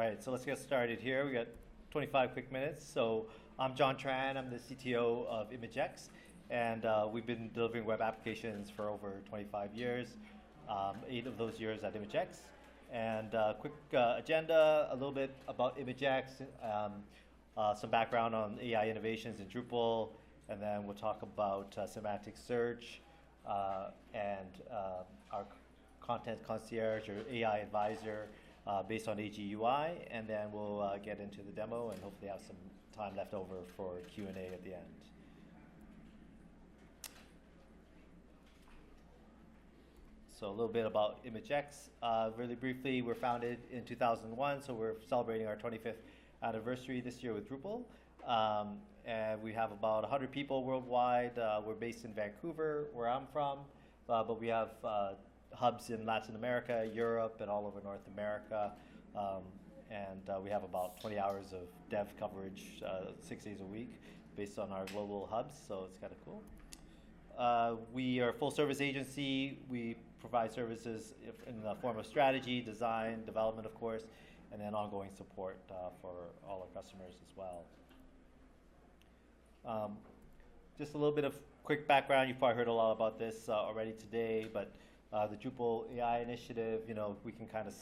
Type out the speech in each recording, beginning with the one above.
All right, so let's get started here. We got 25 quick minutes. So I'm John Tran. I'm the CTO of ImageX, and we've been delivering web applications for over 25 years, 8 of those years at ImageX. And quick agenda, a little bit about ImageX, some background on AI innovations in Drupal, and then we'll talk about semantic search and our content concierge or AI advisor based on AGUI, and then we'll get into the demo and hopefully have some time left over for Q&A at the end. So a little bit about ImageX. Really briefly, we're founded in 2001, so we're celebrating our 25th anniversary this year with Drupal. And we have about 100 people worldwide. We're based in Vancouver, where I'm from, but we have hubs in Latin America, Europe, and all over North America. And we have about 20 hours of dev coverage 6 days a week based on our global hubs, so it's kind of cool. We are a full service agency. We provide services in the form of strategy, design, development, of course, and then ongoing support for all our customers as well. Just a little bit of quick background. You've probably heard a lot about this already today, but the Drupal AI initiative, we can kind of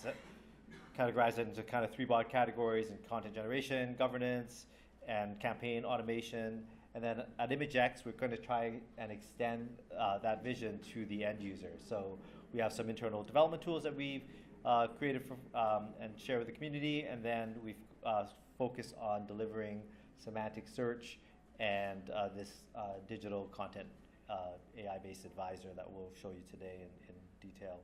categorize it into kind of 3 broad categories in content generation, governance, and campaign automation. And then at ImageX, we're going to try and extend that vision to the end user. So we have some internal development tools that we've created for, and share with the community, and then we've focused on delivering semantic search and this digital content AI-based advisor that we'll show you today in detail.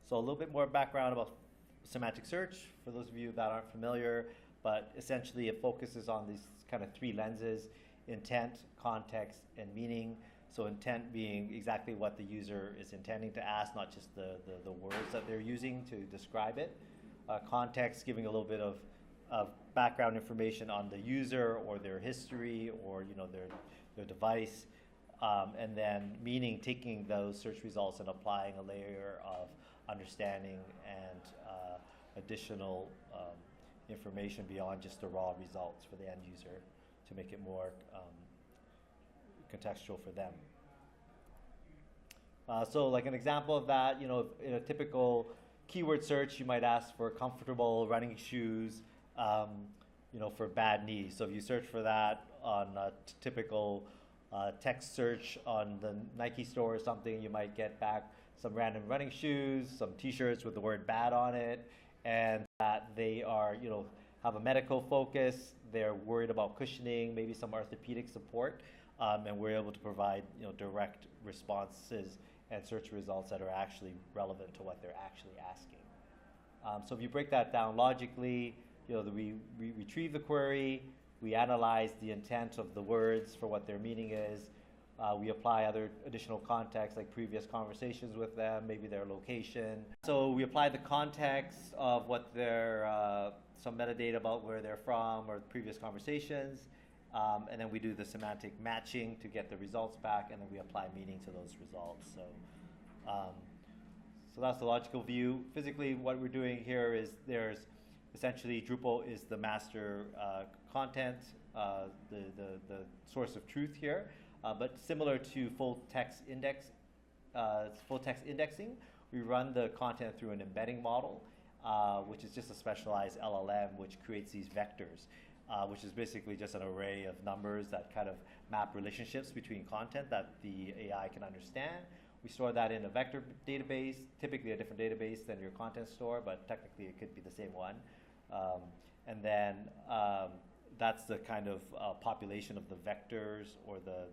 So a little bit more background about semantic search for those of you that aren't familiar, but essentially it focuses on these kind of 3 lenses: intent, context, and meaning. So intent being exactly what the user is intending to ask, not just the words that they're using to describe it. Context giving a little bit of background information on the user or their history or their device. And then meaning, taking those search results and applying a layer of understanding and additional information beyond just the raw results for the end user to make it more contextual for them. So like an example of that, in a typical keyword search, you might ask for comfortable running shoes, for bad knees. So if you search for that on a typical text search on the Nike store or something, you might get back some random running shoes, some t-shirts with the word bad on it, and that they are, have a medical focus, they're worried about cushioning, maybe some orthopedic support, and we're able to provide, direct responses and search results that are actually relevant to what they're actually asking. So if you break that down logically, we retrieve the query, we analyze the intent of the words for what their meaning is. We apply other additional context like previous conversations with them, maybe their location. So we apply the context of what their, some metadata about where they're from or previous conversations. And then we do the semantic matching to get the results back, and then we apply meaning to those results. So that's the logical view. Physically, what we're doing here is there's essentially Drupal is the master content, the source of truth here, but similar to full text indexing, we run the content through an embedding model, which is just a specialized LLM which creates these vectors, which is basically just an array of numbers that kind of map relationships between content that the AI can understand. We store that in a vector database, typically a different database than your content store, but technically it could be the same one. And then that's the kind of population of the vectors or the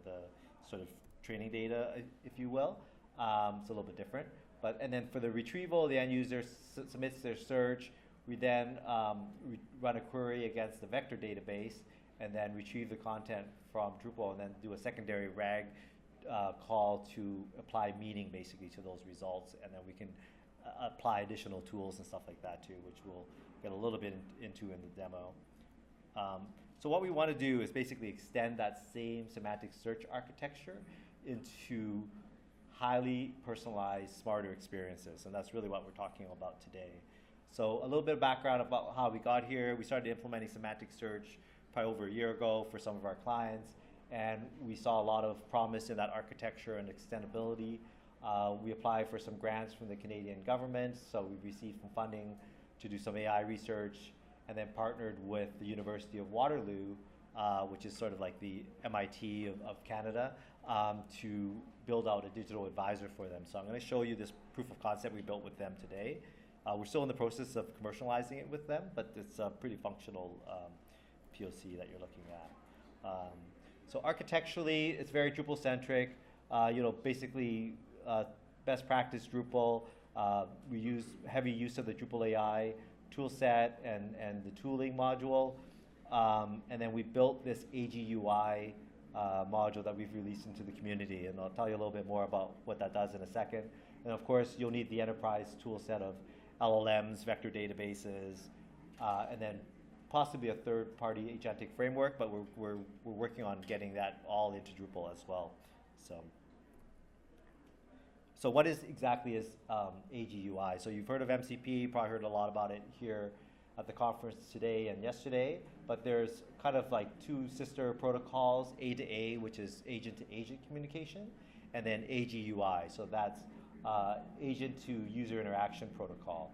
sort of training data, if you will. It's a little bit different. And then for the retrieval, the end user submits their search. We then run a query against the vector database and then retrieve the content from Drupal and then do a secondary RAG call to apply meaning basically to those results. And then we can apply additional tools and stuff like that too, which we'll get a little bit into in the demo. So what we want to do is basically extend that same semantic search architecture into highly personalized, smarter experiences, and that's really what we're talking about today. So a little bit of background about how we got here. We started implementing semantic search probably over a year ago for some of our clients, and we saw a lot of promise in that architecture and extendability. We applied for some grants from the Canadian government, so we received some funding to do some AI research, and then partnered with the University of Waterloo, which is sort of like the MIT of Canada, to build out a digital advisor for them. So I'm going to show you this proof of concept we built with them today. We're still in the process of commercializing it with them, but it's a pretty functional POC that you're looking at. So architecturally, it's very Drupal-centric. Basically, best practice Drupal. We use heavy use of the Drupal AI toolset and the tooling module. And then we built this AGUI module that we've released into the community. And I'll tell you a little bit more about what that does in a second. And of course, you'll need the enterprise toolset of LLMs, vector databases, and then possibly a third-party agentic framework, but we're working on getting that all into Drupal as well. So what exactly is AGUI? So you've heard of MCP, probably heard a lot about it here at the conference today and yesterday, but there's kind of like two sister protocols, A to A, which is agent-to-agent communication, and then AGUI, so that's agent-to-user interaction protocol.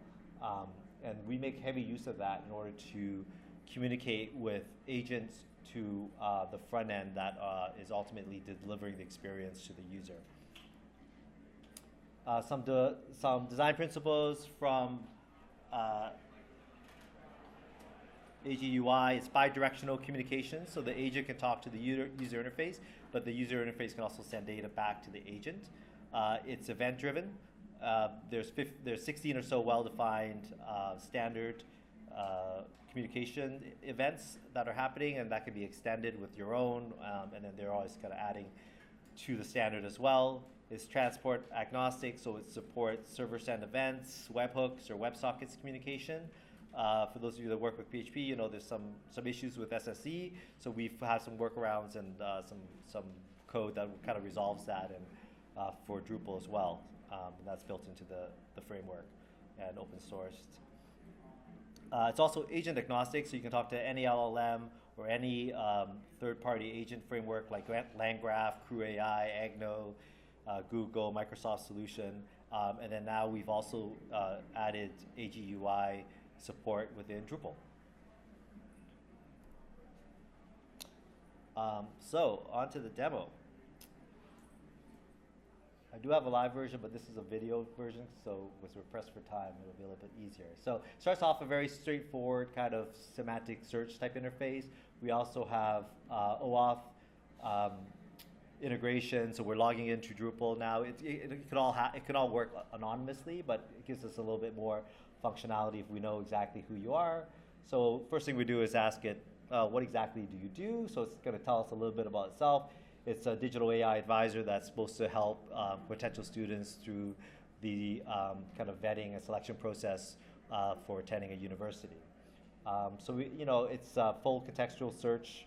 And we make heavy use of that in order to communicate with agents to the front end that is ultimately delivering the experience to the user. Some design principles from AGUI. It's bi-directional communication, so the agent can talk to the user interface, but the user interface can also send data back to the agent. It's event-driven. There's 16 or so well-defined standard communication events that are happening, and that can be extended with your own, and then they're always kind of adding to the standard as well. It's transport agnostic, so it supports server-send events, webhooks, or WebSockets communication. For those of you that work with PHP, there's some issues with SSE, so we've had some workarounds and some code that kind of resolves that, and for Drupal as well. And that's built into the framework and open sourced. It's also agent agnostic, so you can talk to any LLM or any third-party agent framework like LangGraph, Crew AI, Agno, Google, Microsoft solution. And then now we've also added AGUI support within Drupal. So on to the demo. I do have a live version, but this is a video version, so as we're pressed for time, it'll be a little bit easier. So it starts off a very straightforward kind of semantic search type interface. We also have OAuth integration, so we're logging into Drupal now. It can all work anonymously, but it gives us a little bit more functionality if we know exactly who you are. So first thing we do is ask it, what exactly do you do? So it's going to tell us a little bit about itself. It's a digital AI advisor that's supposed to help potential students through the kind of vetting and selection process for attending a university. So it's full contextual search,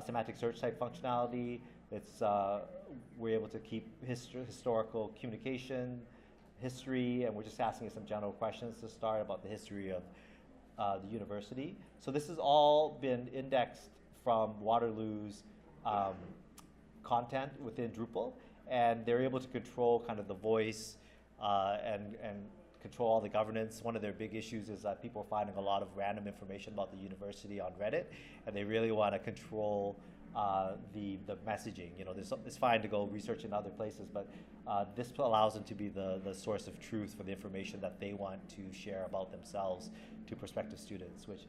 semantic search type functionality. It's we're able to keep historical communication history, and we're just asking some general questions to start about the history of the university. So this has all been indexed from Waterloo's content within Drupal, and they're able to control kind of the voice and control all the governance. One of their big issues is that people are finding a lot of random information about the university on Reddit, and they really want to control the messaging. It's fine to go research in other places, but this allows them to be the source of truth for the information that they want to share about themselves to prospective students, which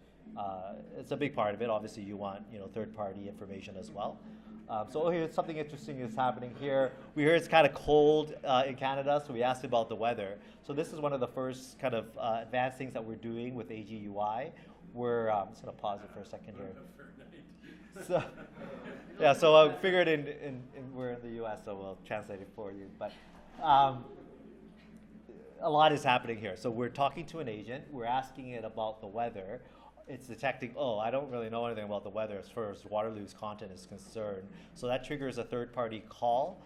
it's a big part of it. Obviously, you want third-party information as well. So here's something interesting is happening here. We heard it's kind of cold in Canada, so we asked about the weather. So this is one of the first kind of advanced things that we're doing with AGUI. We're I'm just going to pause it for a second here. So, yeah, so I figured we're in the U.S., so we'll translate it for you. But a lot is happening here. So we're talking to an agent. We're asking it about the weather. It's detecting, I don't really know anything about the weather as far as Waterloo's content is concerned. So that triggers a third-party call.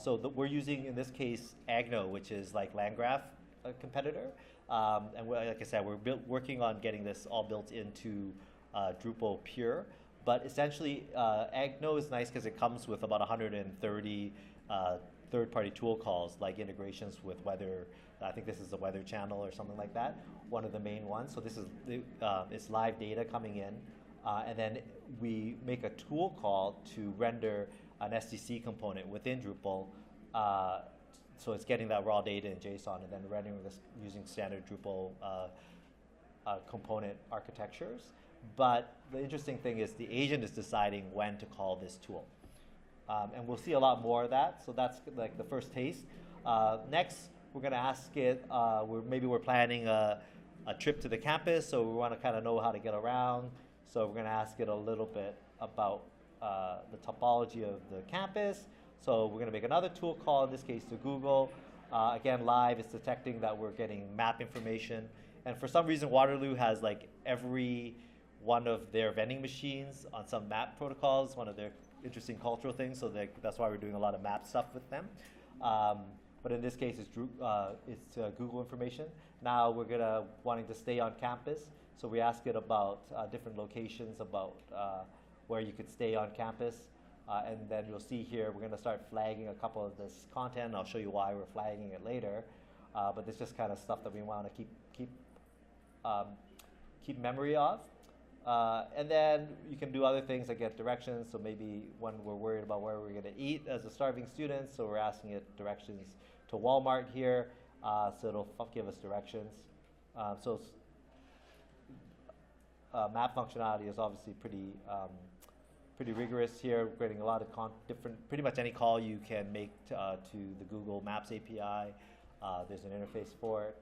So we're using, in this case, Agno, which is like LangGraph, a competitor. And like I said, we're working on getting this all built into Drupal pure. But essentially, Agno is nice because it comes with about 130 third-party tool calls, like integrations with weather. I think this is the weather channel or something like that, one of the main ones. So this is it's live data coming in, and then we make a tool call to render an SDC component within Drupal. So it's getting that raw data in JSON and then rendering this using standard Drupal component architectures. But the interesting thing is the agent is deciding when to call this tool. And we'll see a lot more of that. So that's like the first taste. Next, we're going to ask it, maybe we're planning a trip to the campus, so we want to kind of know how to get around. So we're going to ask it a little bit about the topology of the campus. So we're going to make another tool call, in this case to Google. Again, live, it's detecting that we're getting map information. And for some reason, Waterloo has like every one of their vending machines on some map protocols, one of their interesting cultural things. So that's why we're doing a lot of map stuff with them. But in this case, it's Google information. Now we're wanting to stay on campus. So we ask it about different locations, about where you could stay on campus. And then you'll see here, we're going to start flagging a couple of this content. I'll show you why we're flagging it later. But it's just kind of stuff that we want to keep memory of. And then you can do other things like get directions. So maybe when we're worried about where we're going to eat as a starving student, so we're asking it directions to Walmart here. So it'll give us directions. Map functionality is obviously pretty rigorous here. We're getting a lot of pretty much any call you can make to the Google Maps API. There's an interface for it.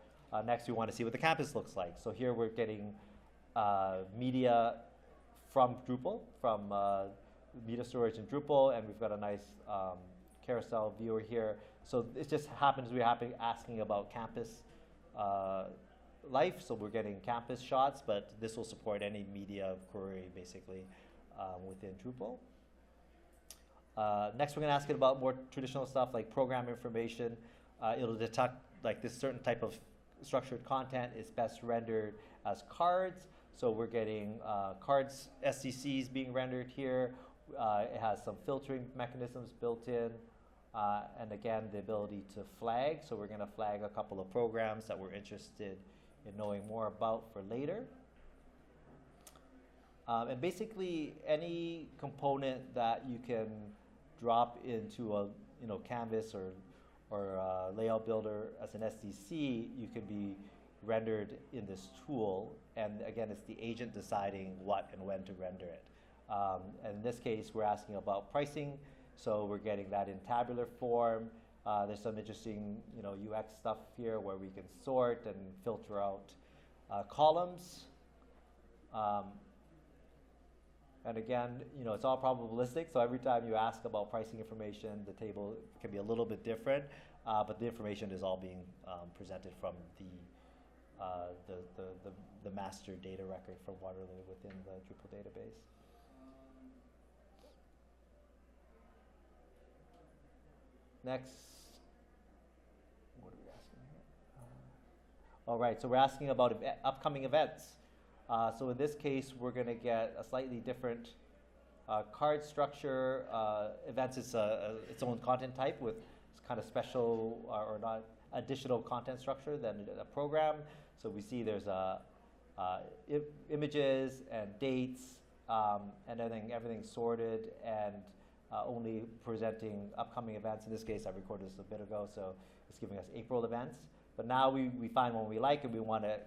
Next, we want to see what the campus looks like. So here we're getting media from Drupal, from media storage in Drupal, and we've got a nice carousel viewer here. So it just happens we're asking about campus life, so we're getting campus shots, but this will support any media query basically within Drupal. Next, we're going to ask it about more traditional stuff like program information. It'll detect like this certain type of structured content is best rendered as cards. So we're getting cards SCCs being rendered here. It has some filtering mechanisms built in. And again, the ability to flag. So we're going to flag a couple of programs that we're interested in knowing more about for later. And basically, any component that you can drop into a canvas or layout builder as an SDC, you can be rendered in this tool. And again, it's the agent deciding what and when to render it. And in this case, we're asking about pricing. So we're getting that in tabular form. There's some interesting UX stuff here where we can sort and filter out columns. And again, it's all probabilistic. So every time you ask about pricing information, the table can be a little bit different. But the information is all being presented from the master data record from Waterloo within the Drupal database. Next, what are we asking here? All right, so we're asking about upcoming events. So in this case, we're going to get a slightly different card structure. Events is its own content type with kind of special or not additional content structure than a program. So we see there's images and dates and everything sorted and only presenting upcoming events. In this case, I recorded this a bit ago, so it's giving us April events. But now we find one we like and we want to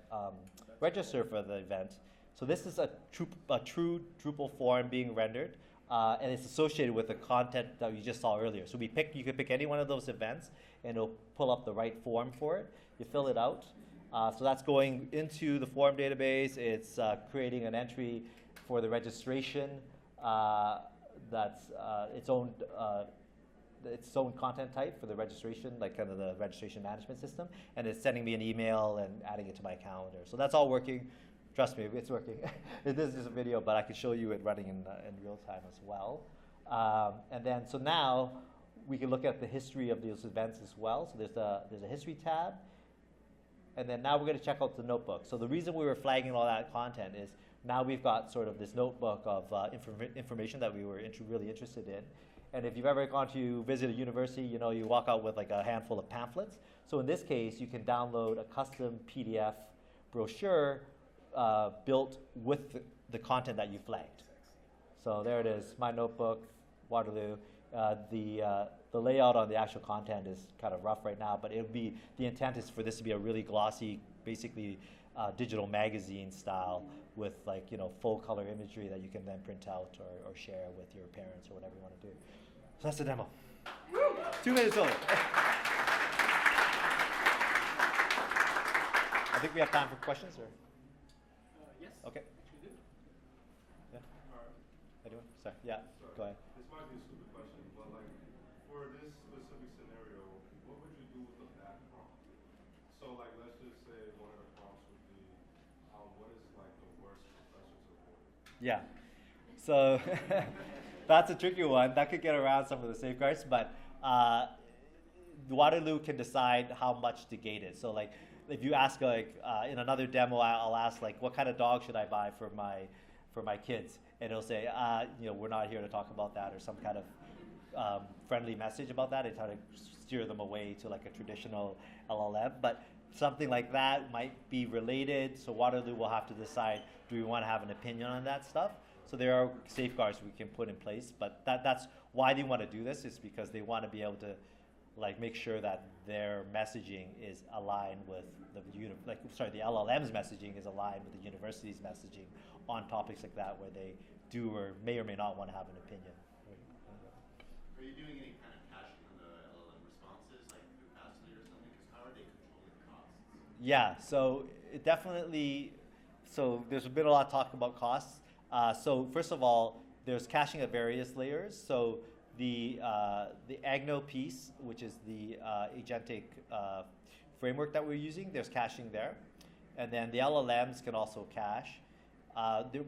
register for the event. So this is a true Drupal form being rendered, and it's associated with the content that we just saw earlier. So you could pick any one of those events, and it'll pull up the right form for it. You fill it out. So that's going into the form database. It's creating an entry for the registration. That's its own content type for the registration, like kind of the registration management system, and it's sending me an email and adding it to my calendar. So that's all working. Trust me, it's working. This is just a video, but I can show you it running in real time as well. And then, so now we can look at the history of those events as well. So there's a history tab, And then now we're going to check out the notebook. So the reason we were flagging all that content is now we've got sort of this notebook of information that we were really interested in. And if you've ever gone to visit a university, you know, you walk out with like a handful of pamphlets. So in this case, you can download a custom PDF brochure built with the content that you flagged. So there it is, my notebook, Waterloo. The layout on the actual content is kind of rough right now, but it'll be, the intent is for this to be a really glossy, basically digital magazine style with like, you know, full color imagery that you can then print out or share with your parents or whatever you want to do. So that's the demo. 2 minutes over. I think we have time for questions, or? Yes. Okay. We do. Yeah. All right. Anyone? Sorry. Yeah. Sorry. Go ahead. This might be a stupid question, but like for this specific scenario, what would you do with a bad prompt? So like let's just say one of the prompts would be, what is like the worst professor to avoid? Yeah. So that's a tricky one. That could get around some of the safeguards, but Waterloo can decide how much the gate is. So like if you ask like in another demo, I'll ask like, what kind of dog should I buy for my kids? And it'll say, you know, we're not here to talk about that, or some kind of friendly message about that, and try to steer them away to like a traditional LLM. But something like that might be related, so Waterloo will have to decide, do we want to have an opinion on that stuff? So there are safeguards we can put in place, but that's why they want to do this, is because they want to be able to like make sure that their messaging is aligned with the LLM's messaging is aligned with the university's messaging on topics like that, where they do or may not want to have an opinion. Are you doing any kind of caching on the LLM responses, like through Fastly or something? Because how are they controlling costs? Yeah, so it definitely, so there's been a lot of talk about costs. So first of all, there's caching at various layers. So the Agno piece, which is the agentic framework that we're using, there's caching there. And then the LLMs can also cache.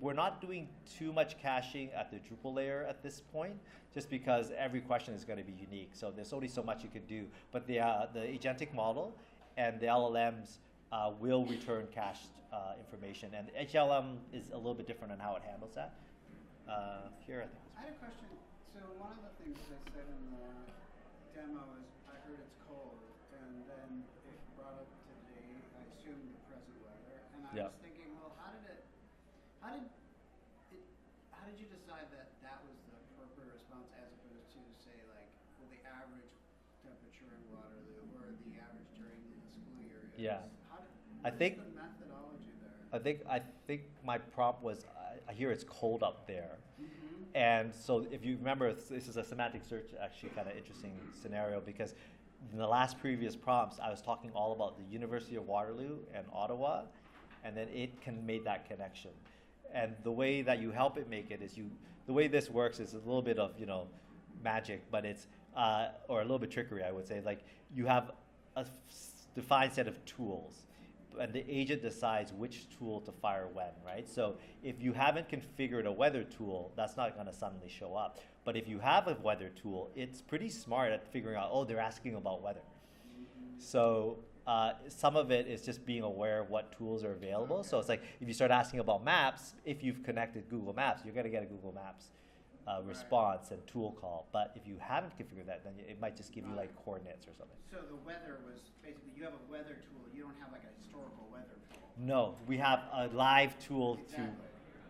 We're not doing too much caching at the Drupal layer at this point, just because every question is going to be unique. So there's only so much you can do. But the agentic model and the LLMs will return cached information. And HLM is a little bit different on how it handles that. Here, I think. I had a question. So one of the things they said in the demo is, I heard it's cold, and then it brought up today, I assume, the present weather, and I was thinking, well, how did you decide that that was the appropriate response, as opposed to say like, well, the average temperature in Waterloo or the average during the school year? Yeah. What is the methodology there? I think my prompt was, I hear it's cold up there. And so if you remember, this is a semantic search, actually kind of interesting scenario, because in the last previous prompts, I was talking all about the University of Waterloo and Ottawa, and then it can make that connection. And the way that you help it make it is the way this works is a little bit of, you know, magic, but it's, or a little bit trickery, I would say. Like you have a defined set of tools, and the agent decides which tool to fire when, right? So if you haven't configured a weather tool, that's not going to suddenly show up. But if you have a weather tool, it's pretty smart at figuring out, oh, they're asking about weather. So some of it is just being aware of what tools are available. So it's like if you start asking about maps, if you've connected Google Maps, you're going to get a Google Maps response and tool call. But if you haven't configured that, then it might just give you like coordinates or something. So the weather was basically, you have a weather tool, you don't have like a historical weather tool. No, we have a live tool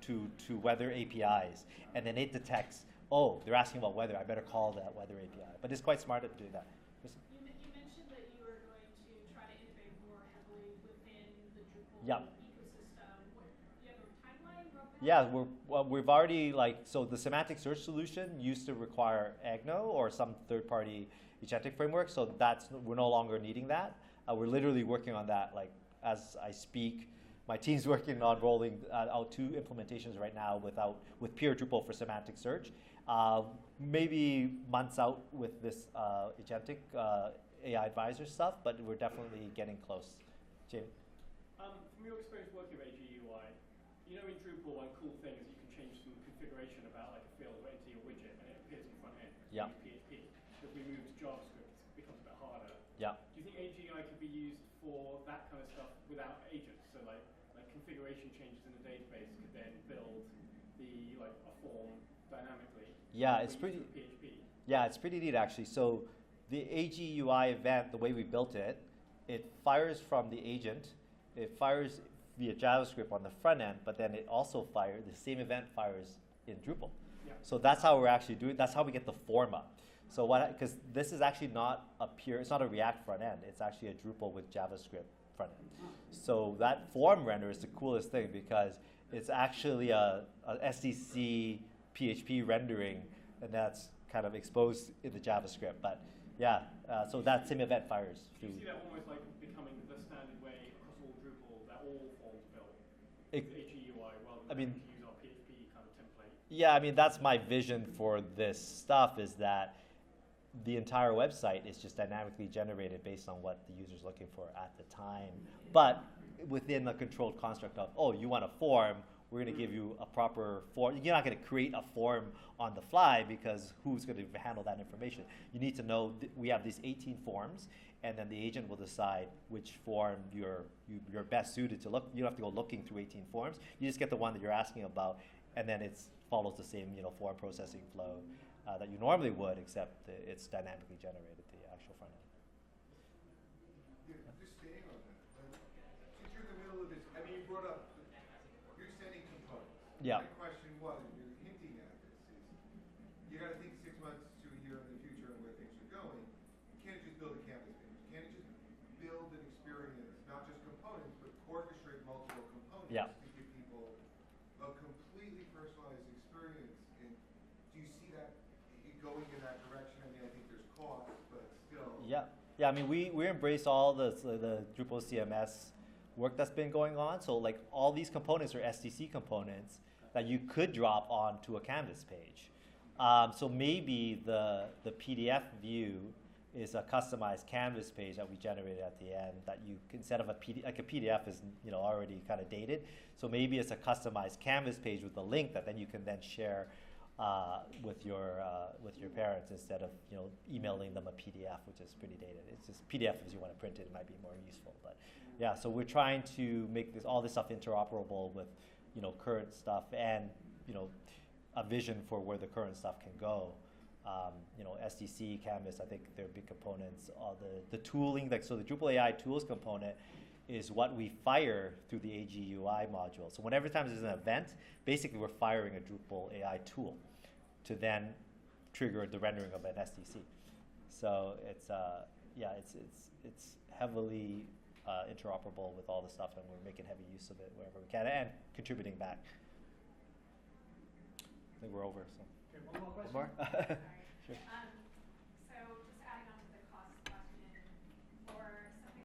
to weather APIs, and then it detects, oh, they're asking about weather, I better call that weather API. But it's quite smart at doing that. You mentioned that you were going to try to integrate more heavily within the Drupal Yep. ecosystem. Do you have a timeline? Roadmap? Yeah, we've already so the semantic search solution used to require Agno or some third-party agentic framework, so we're no longer needing that. We're literally working on that like as I speak. My team's working on rolling out 2 implementations right now with pure Drupal for semantic search. Maybe months out with this agentic AI advisor stuff, but we're definitely getting close. Jamie? From your experience working with AGUI, you know in Drupal one cool thing is you can change some configuration about like a field or enter your widget and it appears in the front end. Yeah. PHP. If we move to JavaScript, it becomes a bit harder. Yeah. Do you think AGI could be used for that kind of stuff form dynamically. Yeah, it's when you pretty. do PHP. Yeah, it's pretty neat actually. So the AGUI event, the way we built it, it fires from the agent. It fires via JavaScript on the front end, but then it also fires, the same event fires in Drupal. Yeah. So that's how we're actually doing, that's how we get the form up. So what, because this is actually not a pure, it's not a React front end, it's actually a Drupal with JavaScript front end. So that form render is the coolest thing because it's actually a SDC PHP rendering, and that's kind of exposed in the JavaScript. But yeah, so that same event fires. Do you see that almost like becoming the standard way across all Drupal that all forms build? It- With HEUI rather I than mean- having to use our PHP kind of template. Yeah, I mean, that's my vision for this stuff, is that the entire website is just dynamically generated based on what the user's looking for at the time, but within the controlled construct of, oh, you want a form, we're going to give you a proper form. You're not going to create a form on the fly because who's going to handle that information? You need to know we have these 18 forms, and then the agent will decide which form you're best suited to look. You don't have to go looking through 18 forms. You just get the one that you're asking about, and then it follows the same form processing flow that you normally would, except it's dynamically generated, the actual front end. Yeah, just staying on that. Since you're in the middle of this, I mean, you brought up, you're sending components. Yeah. My question was, and you're hinting at this, is you got to think 6 months to a year in the future and where things are going. You can't just build a canvas page. You can't just build an experience, not just components, but orchestrate multiple components Yeah. to give people a completely personalized experience. And do you see that going in that direction? I mean, I think there's cost, but still. Yeah, yeah. I mean, we embrace all the Drupal CMS work that's been going on. So like all these components are SDC components that you could drop onto a Canvas page. So maybe the PDF view is a customized Canvas page that we generated at the end that you instead of a PDF, like a PDF is already kind of dated. So maybe it's a customized Canvas page with a link that then you can then share with your parents instead of emailing them a PDF, which is pretty dated. It's just PDF if you want to print it, it might be more useful. But yeah, so we're trying to make all this stuff interoperable with current stuff and a vision for where the current stuff can go. SDC, Canvas, I think they're big components. The tooling, so the Drupal AI tools component is what we fire through the AGUI module. So whenever time there's an event, basically we're firing a Drupal AI tool to then trigger the rendering of an SDC. So it's it's heavily interoperable with all the stuff, and we're making heavy use of it wherever we can and contributing back. I think we're over. So Okay, one more question. one more. Sure.